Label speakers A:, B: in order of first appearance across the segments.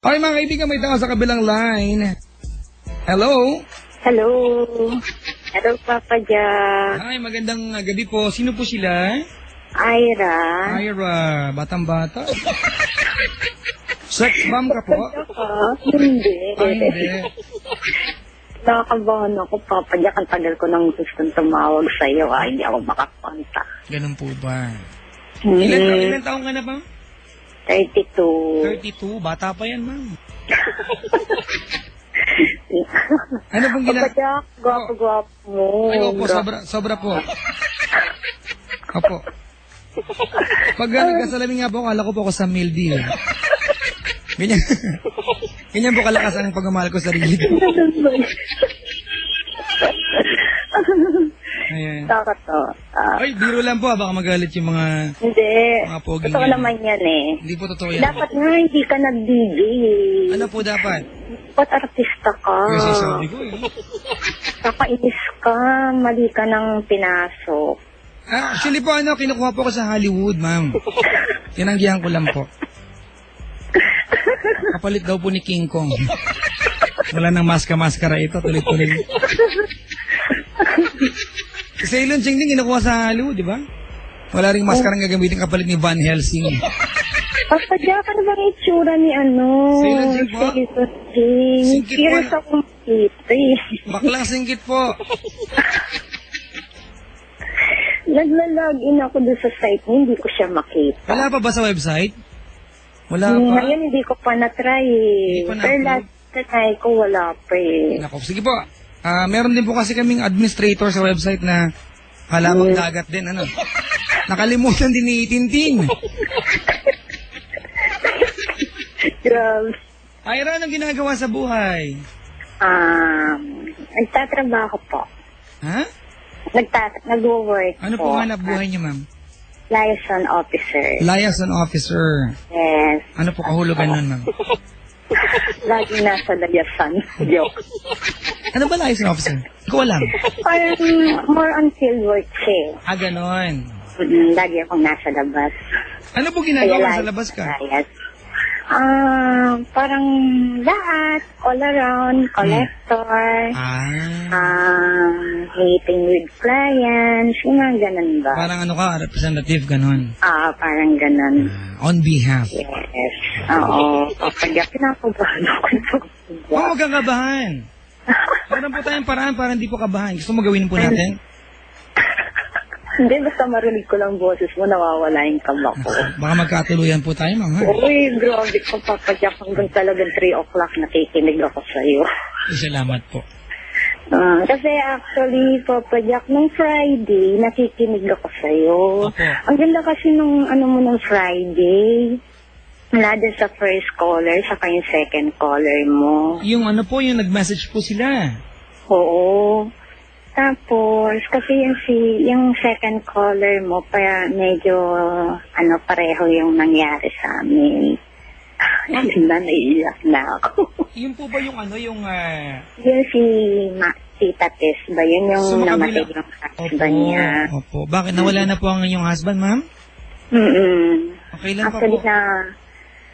A: Okay mga kaibigan, may tao sa kabilang line. Hello?
B: Hello. Hello, Papa Jack.
A: Hi, magandang gabi po. Sino po sila?
B: Ira.
A: Ira, batang-bata. Sex bomb ka po?
B: Hindi.
A: Hindi.
B: Nakakabahan ako, Papa Jack. Ang tagal ko nang gustong tumawag sa'yo. Hindi ako makakontak.
A: Ganun po ba?
B: Hmm.
A: Ilan taong ka na ba?
B: 32.
A: 32? Bata pa yan, ma'am. Ano pong
B: Papa Jack, gwapo-gwapo mo.
A: Ay, opo, sobra po. Opo. Pag nagkasalamin nga po, akala ko po ako sa Mildy. Ganyan po kalakas ang pagmamahal ko sa sarili ko. Ayan.
B: Takot to.
A: Ay, biro lang po, baka magalit yung mga...
B: Hindi.
A: Mga poging
B: Totoo
A: yan.
B: naman yan eh.
A: Hindi po totoo yan.
B: Dapat nga hindi ka nag-DJ eh.
A: Ano po dapat?
B: Dapat artista ka.
A: Kasi sabi ko eh.
B: Kakainis ka, mali ka nang pinasok.
A: Actually po, kinukuha po ko sa Hollywood, ma'am. Tinanggihan ko lang po. Kapalit daw po ni King Kong. Wala nang maska-maskara ito, tuloy-tuloy. Kasi Elon Cheng din kinukuha sa Hollywood, di ba? Wala ring maskarang gagamitin kapalit ni Van Helsing.
B: Papa Jack, ano bang itsura ni
A: Sailor Jing po?
B: Sailor Jing.
A: Singkit po.
B: Curious akong makita eh.
A: Baklang singkit po.
B: Naglalagin ako doon sa site niya, hindi ko siya makita.
A: Wala pa ba sa website? Wala pa.
B: Ngayon hindi ko pa na-try eh.
A: Hindi pa
B: Pero
A: na-upload?
B: last na try ko, wala pa eh.
A: Nako, sige po. Meron din po kasi kaming administrator sa website na halamang dagat din, ano. Nakalimutan din ni Tintin.
B: Grabe.
A: Ira, anong ginagawa sa buhay?
B: Nagtatrabaho po.
A: Ha?
B: Nag-work
A: Ano
B: po.
A: po hanap buhay niyo, ma'am?
B: Liaison officer.
A: Liaison officer.
B: Yes.
A: Ano po kahulugan nun, ma'am?
B: Lagi nasa layasan. Joke.
A: Ano ba liaison officer? Hindi ko alam.
B: Parang more on field work siya.
A: Ganon.
B: Lagi akong nasa labas.
A: Ano po ginagawa sa labas ka?
B: Yes. Parang lahat, all around, collector, meeting with clients, yung mga ganun ba?
A: Parang ano ka, representative, ganon.
B: Parang ganun.
A: On behalf.
B: Yes. Oo. Kapag pinapabahan ako ito.
A: Huwag kang kabahan. Meron po tayong paraan para hindi po kabahan. Gusto mo gawin po natin?
B: Hindi, basta marinig ko lang boses mo, nawawala yung kaba ko.
A: Baka magkatuluyan po tayo, ma'am.
B: Uy, grabe ko, Papa Jack. Hanggang talagang 3 o'clock nakikinig ako sa'yo.
A: Salamat po.
B: Kasi actually, Papa Jack, nung Friday, nakikinig ako sa'yo.
A: Opo.
B: Ang ganda kasi nung nung Friday. Wala din sa first caller, saka yung second caller mo.
A: Yung ano po, yung nag-message po sila.
B: Oo. Tapos, kasi yung second caller mo, pa medyo, pareho yung nangyari sa amin. Naiiyak na ako.
A: Yun po ba yung yung...
B: Yun Tita Tess ba? Yun yung namatay yung husband niya.
A: Opo. Bakit? Nawala na po ang inyong husband, ma'am? Okay lang pa po.
B: Actually,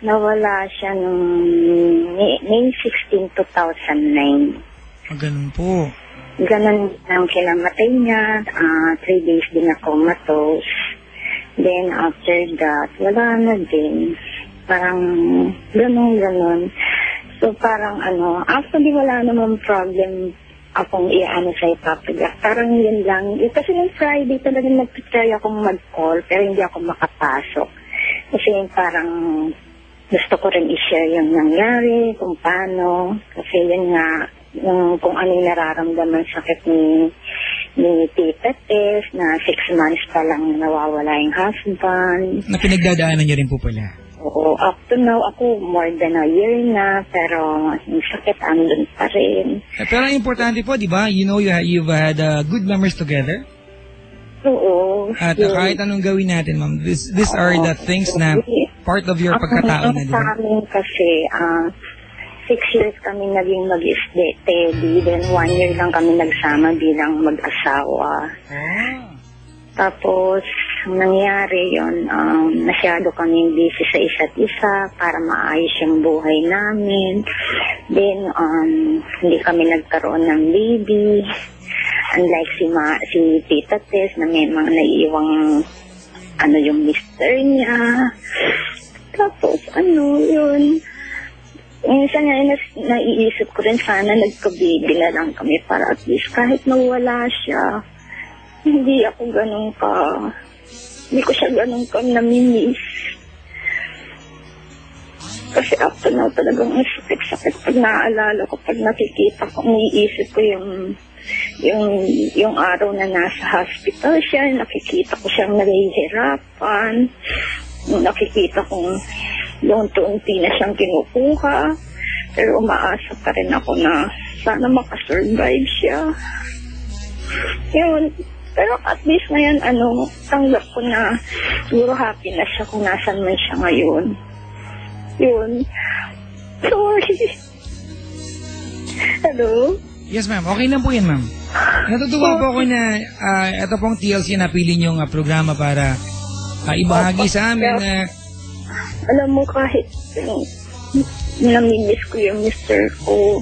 B: nawala siya nung May 16, 2009.
A: Ganun po.
B: Ganon ang kinamatay niya. 3 days din ako matos. Then after that, wala na din. Parang ganon. So parang actually wala namang problem akong iano sa Papa Jack. Parang yun lang. Kasi yung Friday talagang nag-try akong mag-call pero hindi ako makapasok. Kasi parang gusto ko rin i-share yung nangyari, kung paano. Kasi yun nga, kung ano yung nararamdaman sakit ni Tita Tess na 6 months pa lang nawawala yung husband.
A: Na pinagdadaanan niyo rin po pala.
B: Oo, up to now ako more than a year na pero yung sakit andun pa rin.
A: Pero ang importante po, di ba? You know, you've had good memories together.
B: Oo.
A: At kahit anong gawin natin, ma'am, these are the things na part of your pagkatao na, di ba?
B: Sa amin kasi, 6 years kami naging mag-steady, then 1 year lang kami nagsama bilang mag-asawa. Tapos, ang nangyari yon, masyado kaming busy sa isa't isa para maayos yung buhay namin. Then, hindi kami nagkaroon ng baby. Unlike si Tita Tess na may mga naiiwang yung mister niya. Tapos, yun. Minsan nga, naiisip ko rin sana nagka-baby na lang kami para at least kahit mawala siya, hindi ko siya ganun ka namimiss. Kasi after now talagang ang sakit-sakit pag naaalala ko, pag nakikita ko, naiisip ko yung araw na nasa hospital siya, nakikita ko siyang nahihirapan, nakikita kong unti-unti na siyang kinukuha, pero umaasa pa rin ako na sana makasurvive siya. Yun. Pero at least ngayon, tanggap ko na siguro happy na siya kung nasan man siya ngayon. Yun. Sorry. Hello?
A: Yes, ma'am. Okay lang po yan, ma'am. Natutuwa po ako na ito pong TLC napili niyong programa para ibahagi sa amin na
B: alam mo, kahit namimiss ko yung mister ko,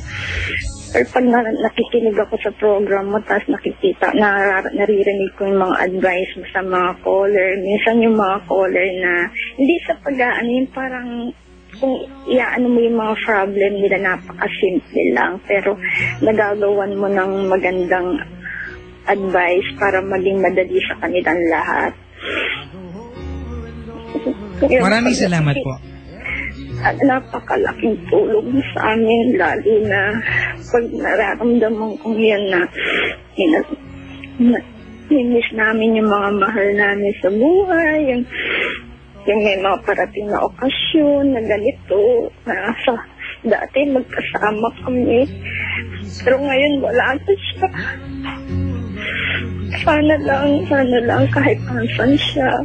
B: or pag nakikinig ako sa program mo, tapos naririnig ko yung mga advice mo sa mga caller. Minsan yung mga caller na, hindi sa yung parang, kung iaano mo yung mga problem nila, napakasimple lang. Pero nagagawan mo ng magandang advice para maging madali sa kanilang lahat.
A: Maraming salamat po.
B: At napakalaking tulong sa amin, lalo na pag nararamdaman kong yan na miss namin yung mga mahal namin sa buhay, yung may mga parating na okasyon na ganito, na dati magkasama kami, pero ngayon wala na siya. Sana lang kahit ansan siya,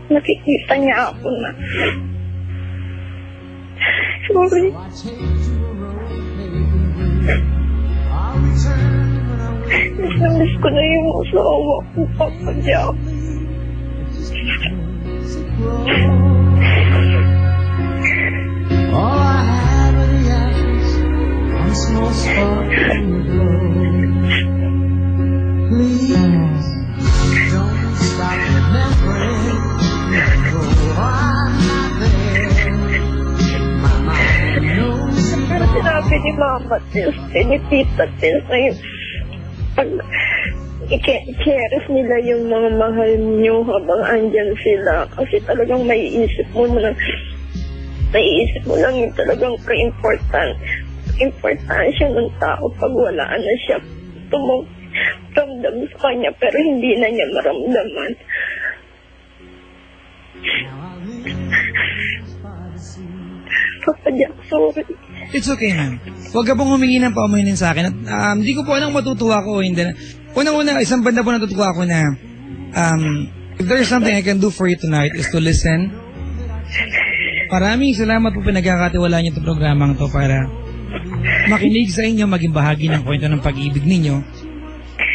B: nakikita niya ako na sorry. Miss ko na yung asawa ko, Papa Jack.
C: All I had were the ashes, one small spark from the glow. Please, don't stop remembering.
B: Pero sinabi ni Mama Tess, ni Tita Tess, na yung pag i-cherish nila yung mga mahal nyo habang andyan sila. Kasi talagang maiisip mo lang yung talagang importansya ng tao pag wala na siya. Ramdam sa kanya pero hindi na niya maramdaman. Papa Jack, sorry.
A: It's okay, ma'am. Huwag ka pong humingi ng pauminin sa akin. At hindi ko po alam matutuwa ko o hindi. Unang-una, isang banda po natutuwa ko na if there's something I can do for you tonight is to listen. Maraming salamat po pinagkakatiwalaan niyo itong programang to para makinig sa inyo, maging bahagi ng kwento ng pag-ibig ninyo.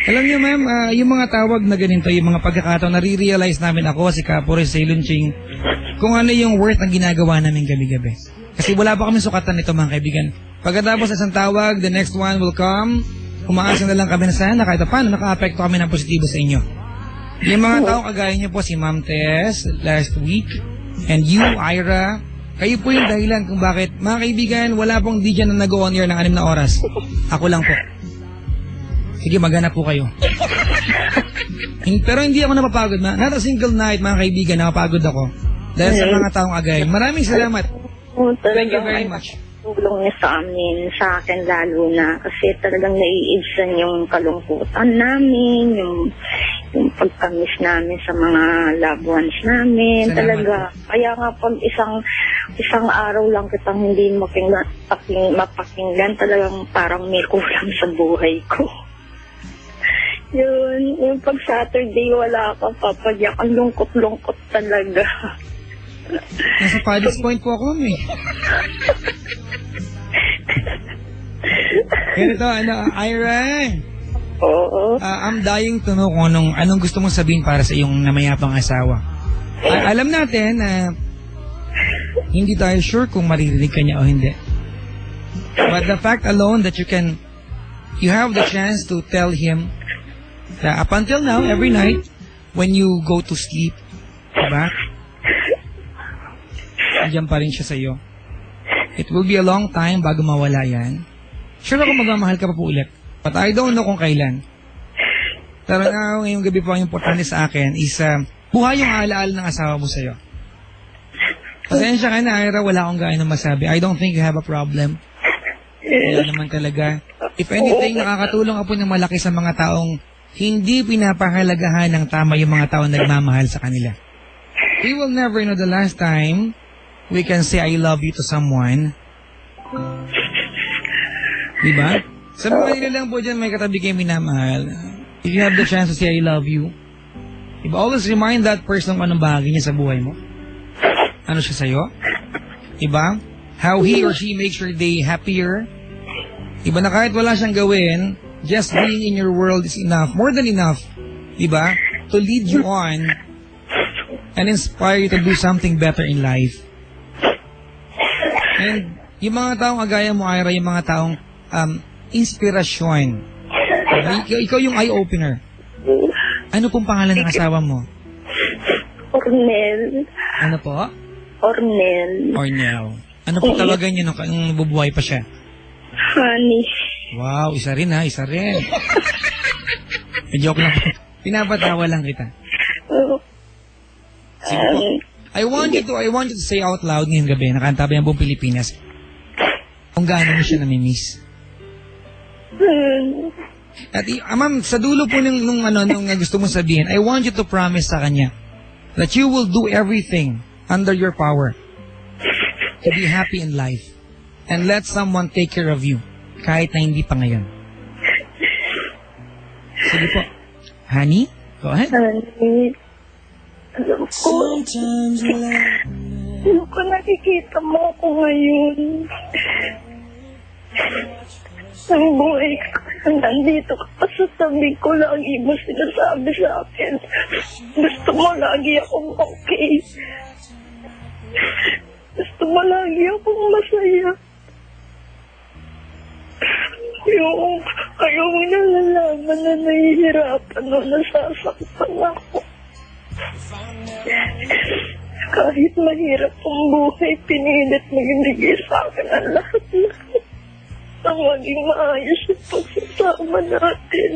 A: Alam niyo, ma'am, yung mga tawag na ganito, yung mga pagkakataon, nare-realize namin ako, si Kapore, si Lunching, kung ano yung worth ng ginagawa namin gabi-gabi. Kasi wala pa kami sukatan nito, mga kaibigan. Pagkatapos sa isang tawag, the next one will come. Umaasa na lang kami na sana kahit paano naka-apekto kami ng positibo sa inyo. Yung mga tao kagaya niyo po, si Ma'am Tess last week, and you, Ira, kayo po yung dahilan kung bakit, mga kaibigan, wala pong DJ na nag-on air ng 6 na oras. Ako lang po. Sige, maghanap po kayo. Pero hindi ako napapagod. Not a single night, mga kaibigan, napapagod ako. Dahil sa mga taong agay. Maraming salamat. Thank you very much.
B: Tulong niya sa amin, sa akin lalo na. Kasi talagang naiibsan yung kalungkutan namin, yung pagkamis namin sa mga loved ones namin.
A: Salamat.
B: Talaga. Kaya nga pag isang araw lang kitang hindi mapakinggan, talagang parang may kulang sa buhay ko. Yun, yung pag Saturday wala ka, Papa Jack, ang lungkot-lungkot talaga.
A: Nasa Paddy's Point po ako, ma'am, eh. Ganito, Ira,
B: Oo.
A: I'm dying to know kung anong gusto mong sabihin para sa iyong namayapang asawa. Alam natin na hindi tayo sure kung maririnig ka niya o hindi. But the fact alone that you have the chance to tell him that up until now, every night, when you go to sleep, diba? Andiyan pa rin siya sa'yo. It will be a long time bago mawala yan. Sure ako magmamahal ka pa po ulit. But I don't know kung kailan. Pero ngayong gabi po ang importante sa akin is buhay yung alaala ng asawa mo sa'yo. Pasensya ka na, Ira, wala akong gaano masabi. I don't think you have a problem. Wala naman talaga. If anything, nakakatulong ka po ng malaki sa mga taong hindi pinapahalagahan ng tama yung mga taong nagmamahal sa kanila. We will never know the last time we can say I love you to someone. Diba? Sa mga nila lang po dyan, may katabi kayo minamahal. If you have the chance to say I love you, diba? Always remind that person kung anong bahagi niya sa buhay mo. Ano siya sa'yo? Diba? How he or she makes your day happier. Diba na kahit wala siyang gawin, just being in your world is enough, more than enough, diba? To lead you on and inspire you to do something better in life. And yung mga taong agaya mo, Ira, yung mga taong inspirasyon. Ikaw yung eye-opener. Ano pong pangalan ng asawa mo?
B: Ornel.
A: Ano po?
B: Ornel.
A: Ornel. Ano po tawagan niyo nung nabubuhay pa siya?
B: Honey.
A: Wow, isa rin ha, isa rin. Joke lang. Pinapatawa lang kita. Sige po. I want you to say out loud ngayong gabi, nakanta ba yung buong Pilipinas, kung gaano mo siya namimiss. At ma'am, sa dulo po nung gusto mong sabihin, I want you to promise sa kanya that you will do everything under your power to be happy in life and let someone take care of you kahit na hindi pa ngayon. Sige po. Honey, go ahead.
B: Honey. Alam ko, alam ko nakikita mo ako ngayon. Ang buhay ko, nandito ka pa sa tabi ko, lagi mo sinasabi sa akin. Gusto mo lagi akong okay. Gusto mo lagi akong masaya. Ayaw mo nalalaman na nahihirapan o nasasaktan ako. Kahit mahirap ang buhay, pinilit mo ibigay sa akin ang lahat-lahat ang maging maayos yung pagsasama natin.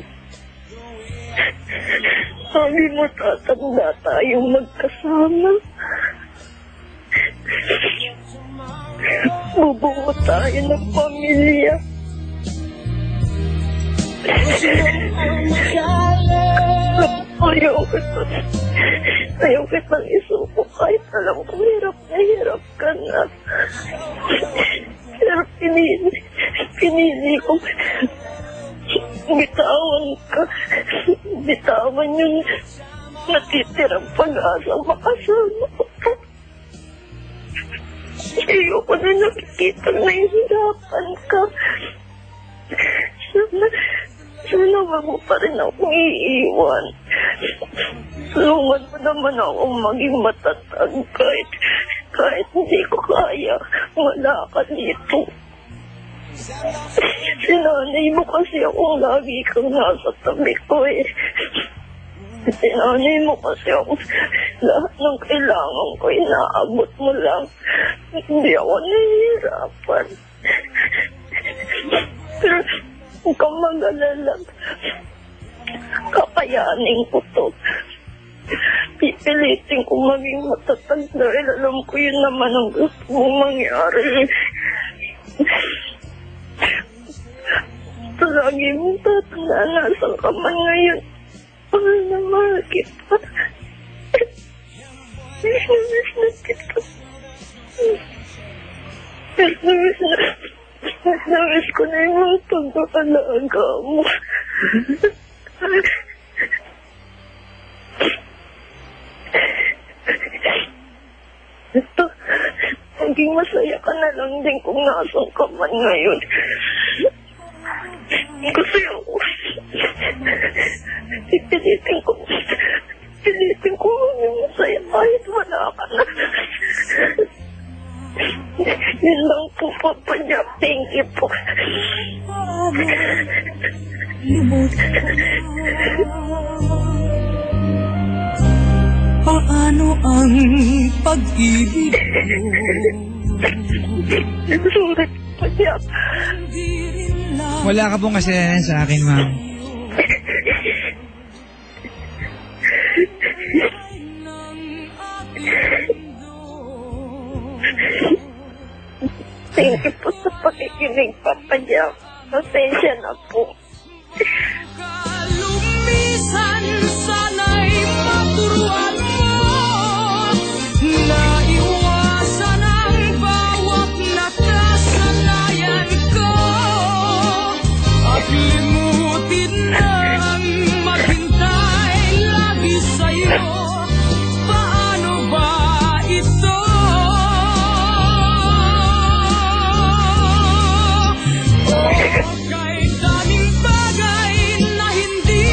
B: Sabi mo, tatanda tayong magkasama. Bubuo tayo ng pamilya. Ayaw kitang isuko kahit alam ko hirap na hirap ka na. Pero pinili ko bitawan ka. Bitawan yung natitirang pag-asa makasama ko. Ayoko na nakikita na hihirapan ka. Sana wag mo pa rin akong iiwan. Tulungan mo naman akong maging matatag kahit hindi ko kaya. Wala ka dito. Sinanay mo kasi akong lagi kang nasa tabi ko eh. Sinanay mo kasi akong lahat ng kailangan ko inaabot mo lang. Hindi ako nahihirapan. Pero huwag kang mag-alala. Kakayanin ko to. Pipilitin ko maging matatag dahil alam ko yun naman ang gusto mong mangyari. Lagi mong tatanda, nasan ka man ngayon. Mahal na mahal kita. Miss na kita. Miss ko na yung pagkakalaga mo. Ito, maging masaya ka na lang din kung nasan ka man ngayon. Kasi ako, Pilitin ko yung masaya kahit wala ka na. Yun lang po, Papa Jack. Thank you po.
C: Paano ang pag-ibig ko?
B: Sulit, Papa Jack.
A: Wala ka pong kasalanan sa akin, ma'am.
B: Thank you po sa pakikinig, Papa Jack. Pasensya na po.
C: Lumisan, sana'y maturuan mo na iwasan ang bawat nakasanayan ko at limutin ang maghintay lagi sa'yo. Paano ba ito? Kay daming bagay na hindi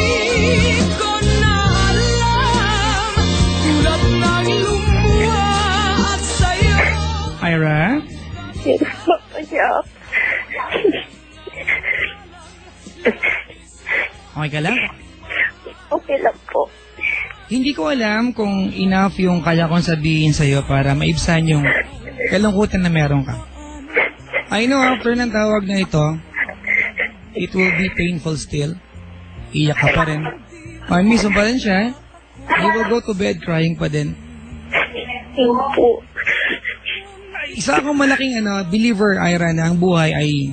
C: ko na alam, tulad ng lumuha at sayo.
A: Ira?
B: Yes, Papa Jack.
A: Okay ka lang?
B: Okay lang po.
A: Hindi ko alam kung enough yung kaya kong sabihin sa'yo para maibsan yung kalungkutan na meron ka. I know after ng tawag na ito, it will be painful still. Iyak ka pa rin. Miss mo pa rin siya. You will go to bed crying pa din.
B: Thank you po.
A: Isa akong malaking believer, Ira, na ang buhay ay...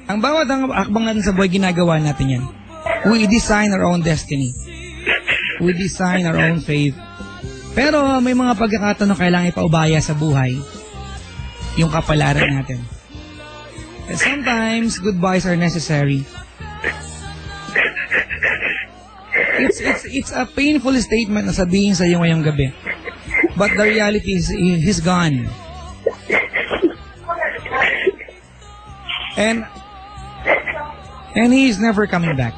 A: Ang bawat akbang natin sa buhay, ginagawa natin yan. We design our own destiny. We design our own faith. Pero may mga pagkakataon na kailangan ipaubaya sa buhay yung kapalaran natin. And sometimes, goodbyes are necessary. It's a painful statement na sabihin sa iyo ngayong gabi. But the reality is, he's gone. And he is never coming back.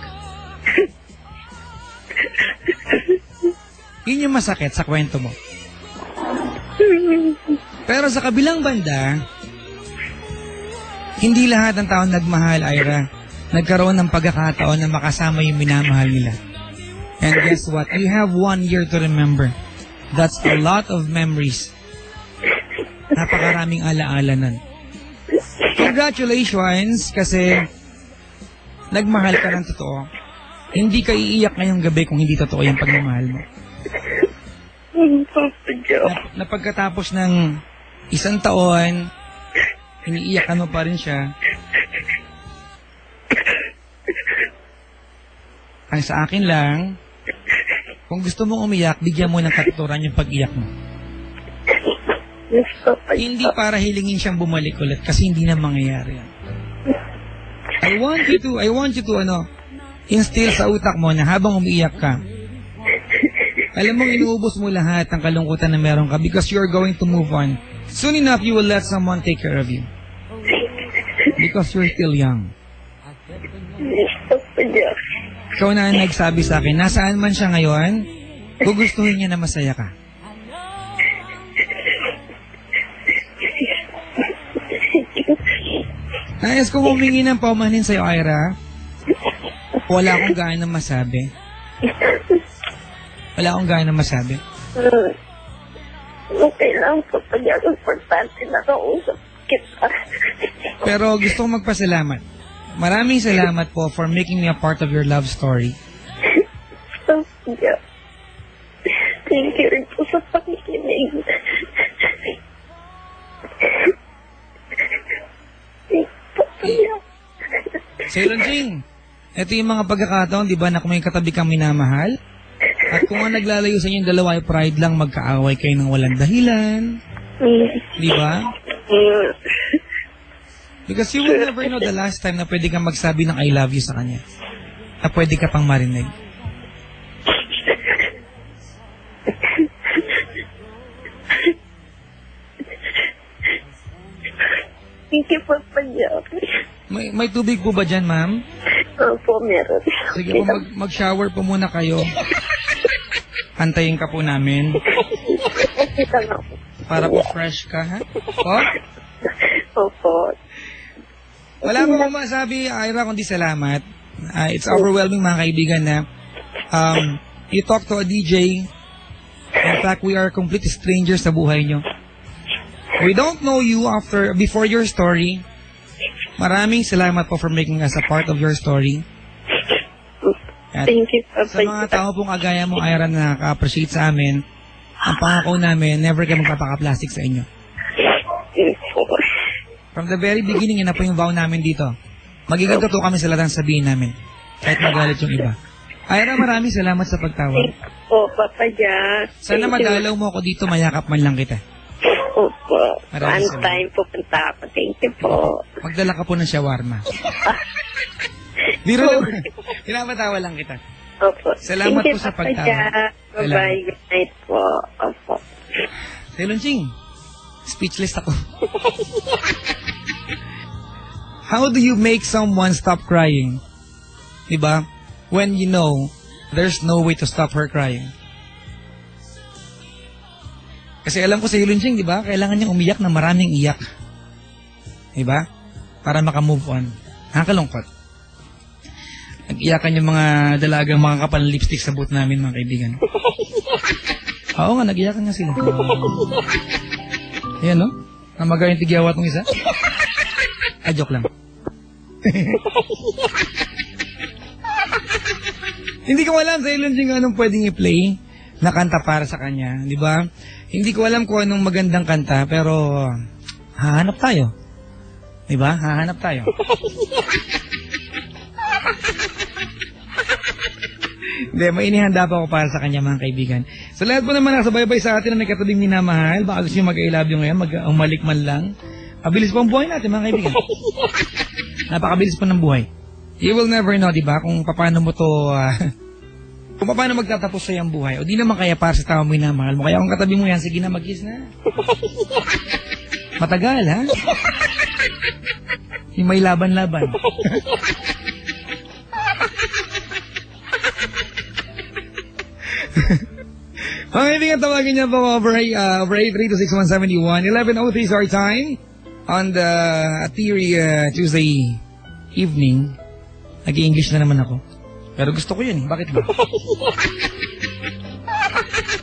A: Yun yung masakit sa kwento mo. Pero sa kabilang banda, hindi lahat ng tao nagmahal, Ira. Nagkaroon ng pagkakataon na makasama yung minamahal nila. And guess what? You have 1 year to remember. That's a lot of memories. Napakaraming alaala nun. Congratulations kasi nagmahal ka ng totoo. Hindi ka iiyak ngayong gabi kung hindi totoo yung pagmamahal mo.
B: Papa Jack.
A: Na pagkatapos ng 1 taon, iniiyakan mo pa rin siya. Ang sa akin lang, kung gusto mong umiyak, bigyan mo ng katuturan yung pag-iyak mo.
B: Yes, Papa Jack.
A: Hindi para hilingin siyang bumalik ulit kasi hindi na mangyayari yan. I want you to instill sa utak mo na habang umiiyak ka, alam mong inuubos mo lahat ng kalungkutan na meron ka because you're going to move on. Soon enough, you will let someone take care of you. Because you're still young.
B: Yes, Papa Jack.
A: Ikaw na ang nagsabi sa akin, nasaan man siya ngayon, gugustuhin niya na masaya ka. Nais kong humingi ng paumanhin sa'yo, Ira. Wala akong gaano masabi. Wala akong gaano masabi.
B: Okay lang, Papa Jack. Importante na kausap kita.
A: Pero gusto kong magpasalamat. Maraming salamat po for making me a part of your love story.
B: Papa Jack. Thank you rin po sa pakikinig. Papa Jack.
A: Sailor Jing, ito yung mga pagkakataon, di ba, na kung may katabi kang minamahal, at kung ang naglalayo sa inyong dalawa ay pride lang, magkaaway kayo ng walang dahilan. Di ba? Because you will never know the last time na pwede kang magsabi ng I love you sa kanya. Na pwede ka pang marinig.
B: Thank you, Papa Jack.
A: May tubig po ba dyan, ma'am?
B: Opo, meron.
A: Sige po, mag-shower po muna kayo. Antayin ka po namin.
B: Kita nga po.
A: Para po fresh ka, ha? Po?
B: Opo.
A: Wala po akong masabi, Ira, kundi salamat. It's overwhelming, mga kaibigan, na you talk to a DJ. In fact, we are complete strangers sa buhay nyo. We don't know you before your story. Maraming salamat po for making us a part of your story. At
B: Thank you, Papa.
A: sa mga tao pong kagaya mo, Ira, na nakaka-appreciate sa amin, ang pangako namin, never kayo magpapaka-plastic sa inyo. From the very beginning, yun na po yung vow namin dito. Magiging totoo kami sa lahat ng sabihin namin. Kahit magalit yung iba. Ira, maraming salamat sa pagtawag.
B: Opo, Papa Jack.
A: Sana madalaw mo ako dito, mayakap man lang kita.
B: Opo.
A: Maraming
B: One time pupunta ako. Thank you po.
A: Magdala ka po ng shawarma. Biro lang. Pinapatawa lang kita.
B: Opo.
A: Salamat
B: Thank you,
A: po sa
B: Papa
A: pagtawag.
B: Jack. Bye-bye. Good night po. Opo.
A: Selonching, speechless ako. How do you make someone stop crying? Diba? When you know there's no way to stop her crying. Kasi alam ko sa Selonching, diba? Kailangan niyang umiyak na maraming iyak. Diba? Para makamove on. Nakakalungkot. Nag-iyakan yung mga dalagang mga kapal lipstick sa boot namin, mga kaibigan. Oo nga, nag-iyakan nga sila. Ayan, no? Namagay yung tigyawa tong isa. Joke lang. Hindi ko alam sa Selonching anong pwedeng i-play na kanta para sa kanya, di ba? Hindi ko alam kung anong magandang kanta, pero hahanap tayo. Di ba? Hahanap tayo. Hindi, may inihanda pa ako para sa kanya, mga kaibigan. Sa lahat po naman nakasabaybay sa atin na may katabing minamahal, baka gusto nyo mag-I love you ngayon, umalik man lang. Mabilis po ang buhay natin, mga kaibigan. Napakabilis po ng buhay. You will never know, di ba, kung paano mo to, kung paano magtatapos sa iyang buhay. O di naman kaya para sa tao mo minamahal mo. Kaya kung katabi mo yan, sige na, mag-kiss na. Matagal, ha? Yung may laban-laban. Mga kaibigan, tawagin niya po over 8326171. 11:03 is our time on the Theory Tuesday evening. Nag-i-English na naman ako. Pero gusto ko yun eh. Bakit ba?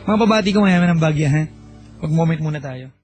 A: Mga babati ko mayaman ng bagya, ha? Mag-moment muna tayo.